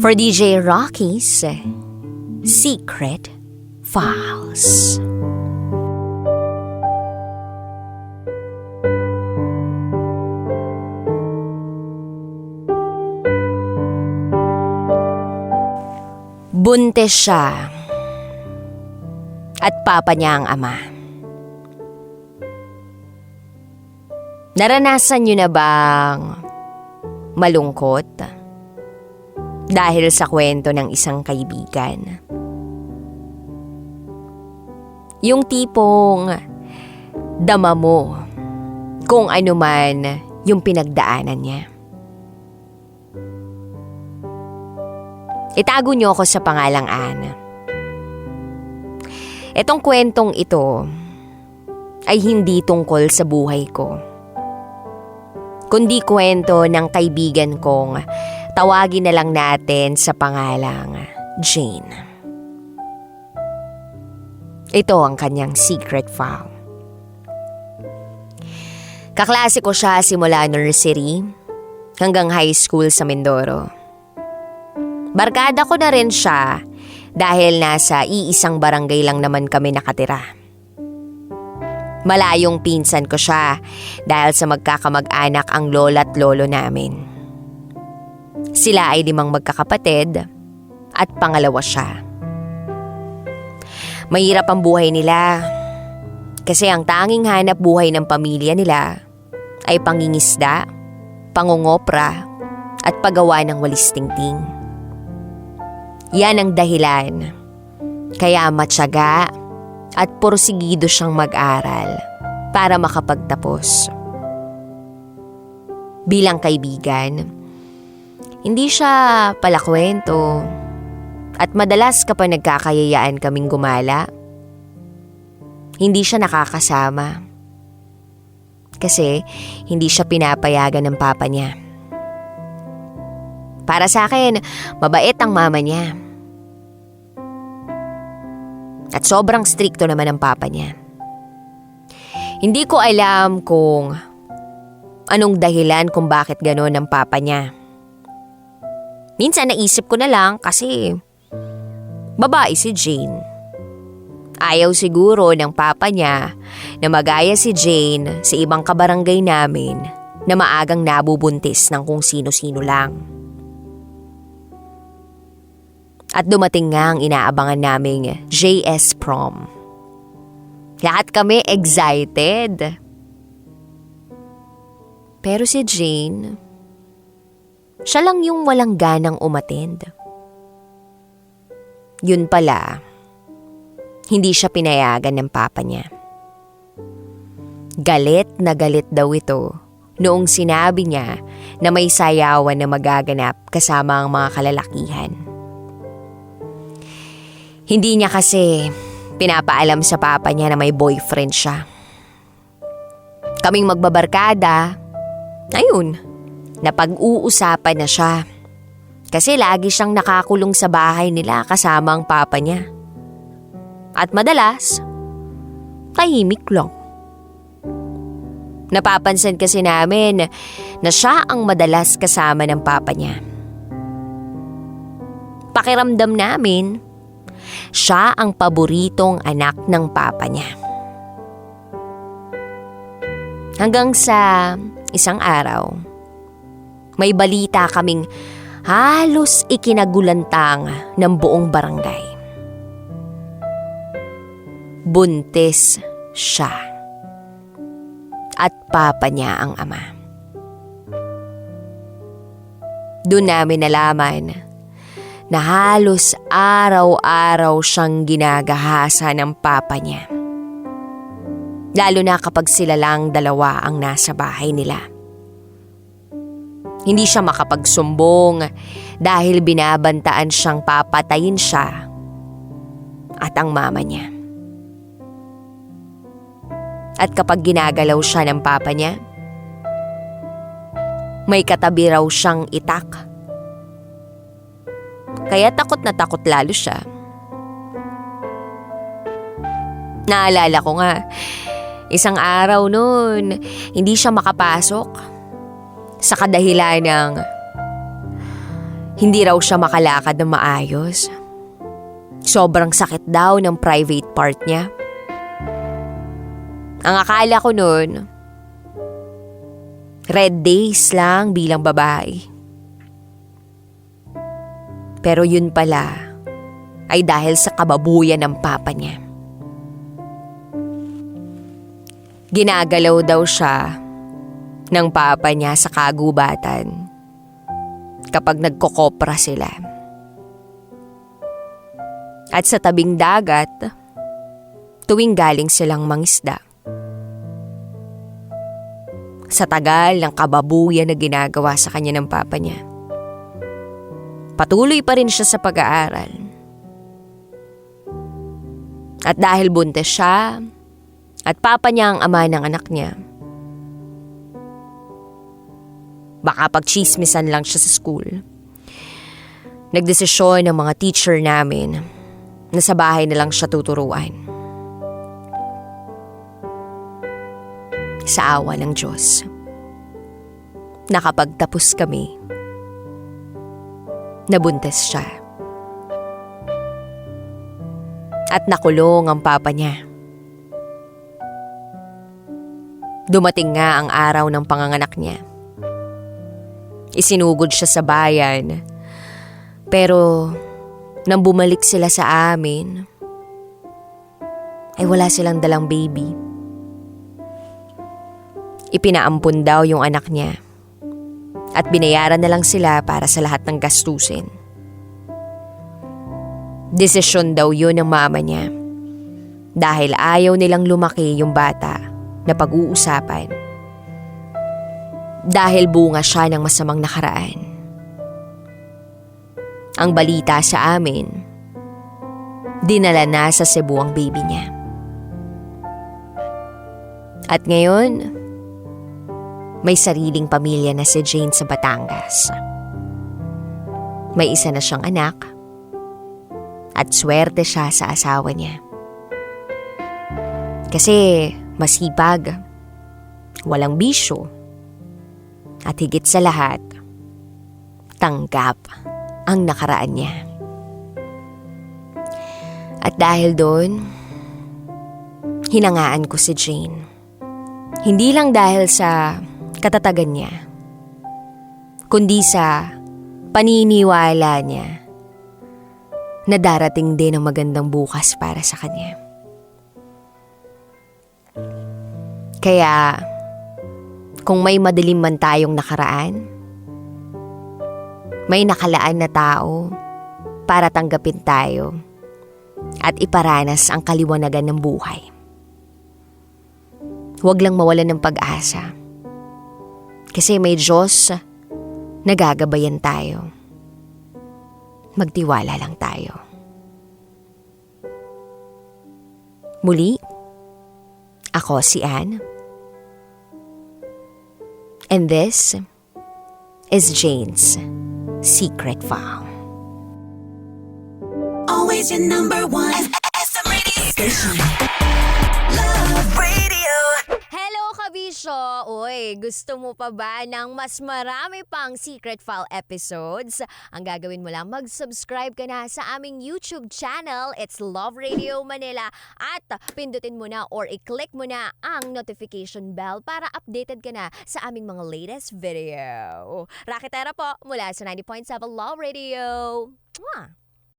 for DJ Rocky's Secret Files. Buntis siya at papa niya ang ama. Naranasan niyo na bang malungkot dahil sa kwento ng isang kaibigan? Yung tipong dama mo kung ano man yung pinagdaanan niya. Itago niyo ako sa pangalang Ana. Itong kwentong ito ay hindi tungkol sa buhay ko, kundi kwento ng kaibigan kong tawagin na lang natin sa pangalang Jane. Ito ang kanyang secret file. Kaklase ko siya simula nursery hanggang high school sa Mindoro. Barkada ko na rin siya dahil nasa iisang barangay lang naman kami nakatira. Malayong pinsan ko siya dahil sa magkakamag-anak ang lola at lolo namin. Sila ay 5 magkakapatid at pangalawa siya. Mahirap ang buhay nila kasi ang tanging hanap buhay ng pamilya nila ay pangingisda, pangungopra at paggawa ng walis tingting. Yan ang dahilan kaya matyaga at porsigido siyang mag-aral para makapagtapos. Bilang kaibigan, hindi siya palakwento at madalas kapag nagkakayayaan kaming gumala, hindi siya nakakasama kasi hindi siya pinapayagan ng papa niya. Para sa akin, mabait ang mama niya. At sobrang strikto naman ang papa niya. Hindi ko alam kung anong dahilan kung bakit gano'n ang papa niya. Minsan naisip ko na lang kasi babae si Jane. Ayaw siguro ng papa niya na magaya si Jane sa ibang kabarangay namin na maagang nabubuntis ng kung sino-sino lang. At dumating nga ang inaabangan naming JS Prom. Lahat kami excited. Pero si Jane, siya lang yung walang ganang umattend. Yun pala, hindi siya pinayagan ng papa niya. Galit na galit daw ito noong sinabi niya na may sayawan na magaganap kasama ang mga kalalakihan. Hindi niya kasi pinapaalam sa papa niya na may boyfriend siya. Kaming magbabarkada, ayun, napag-uusapan na siya. Kasi lagi siyang nakakulong sa bahay nila kasama ang papa niya. At madalas, tahimik lang. Napapansin kasi namin na siya ang madalas kasama ng papa niya. Pakiramdam namin, siya ang paboritong anak ng papa niya. Hanggang sa isang araw, may balita kaming halos ikinagulantang ng buong barangay. Buntis siya. At papa niya ang ama. Doon namin nalaman na halos araw-araw siyang ginagahasa ng papa niya. Lalo na kapag sila lang dalawa ang nasa bahay nila. Hindi siya makapagsumbong dahil binabantaan siyang papatayin siya at ang mama niya. At kapag ginagalaw siya ng papa niya, may katabi raw siyang itak. Kaya takot na takot lalo siya. Naalala ko nga, isang araw noon, hindi siya makapasok sa kadahilan ng Hindi raw siya makalakad ng maayos. Sobrang sakit daw ng private part niya. Ang akala ko noon, red days lang bilang babae. Pero yun pala ay dahil sa kababuyan ng papa niya. Ginagalaw daw siya ng papa niya sa kagubatan kapag nagkokopra sila. At sa tabing dagat, tuwing galing silang mangisda. Sa tagal ng kababuyan na ginagawa sa kanya ng papa niya, patuloy pa rin siya sa pag-aaral. At dahil buntis siya, at papa niya ang ama ng anak niya, baka pagchismisan lang siya sa school, nagdesisyon ng mga teacher namin na sa bahay na lang siya tuturuan. Sa awa ng Diyos, nakapagtapos kami. Nabuntis siya. At nakulong ang papa niya. Dumating nga ang araw ng panganganak niya. Isinugod siya sa bayan. Pero nang bumalik sila sa amin, ay wala silang dalang baby. Ipinaampun daw yung anak niya at binayaran na lang sila para sa lahat ng gastusin. Desisyon daw yun ng mama niya dahil ayaw nilang lumaki yung bata na pag-uusapan dahil bunga siya ng masamang nakaraan. Ang balita sa amin, dinala na sa Cebu ang baby niya. At ngayon, may sariling pamilya na si Jane sa Batangas. May isa na siyang anak at swerte siya sa asawa niya. Kasi masipag, walang bisyo, at higit sa lahat, tanggap ang nakaraan niya. At dahil doon, hinangaan ko si Jane. Hindi lang dahil sa katatagan niya, kundi sa paniniwala niya na darating din ang magandang bukas para sa kanya. Kaya, kung may madilim man tayong nakaraan, may nakalaan na tao para tanggapin tayo at iparanas ang kaliwanagan ng buhay. Huwag lang mawalan ng pag-asa. Kasi may Diyos na gagabayan tayo. Magtiwala lang tayo. Muli, ako si Anne. And this is Jane's Secret File. Always your number one SM radio station. Love Radio. Hello, kabisyo! Uy, gusto mo pa ba ng mas marami pang Secret File episodes? Ang gagawin mo lang, mag-subscribe ka na sa aming YouTube channel. It's Love Radio Manila. At pindutin mo na or i-click mo na ang notification bell para updated ka na sa aming mga latest video. Rakitera po mula sa 90.7 Love Radio. Mwah!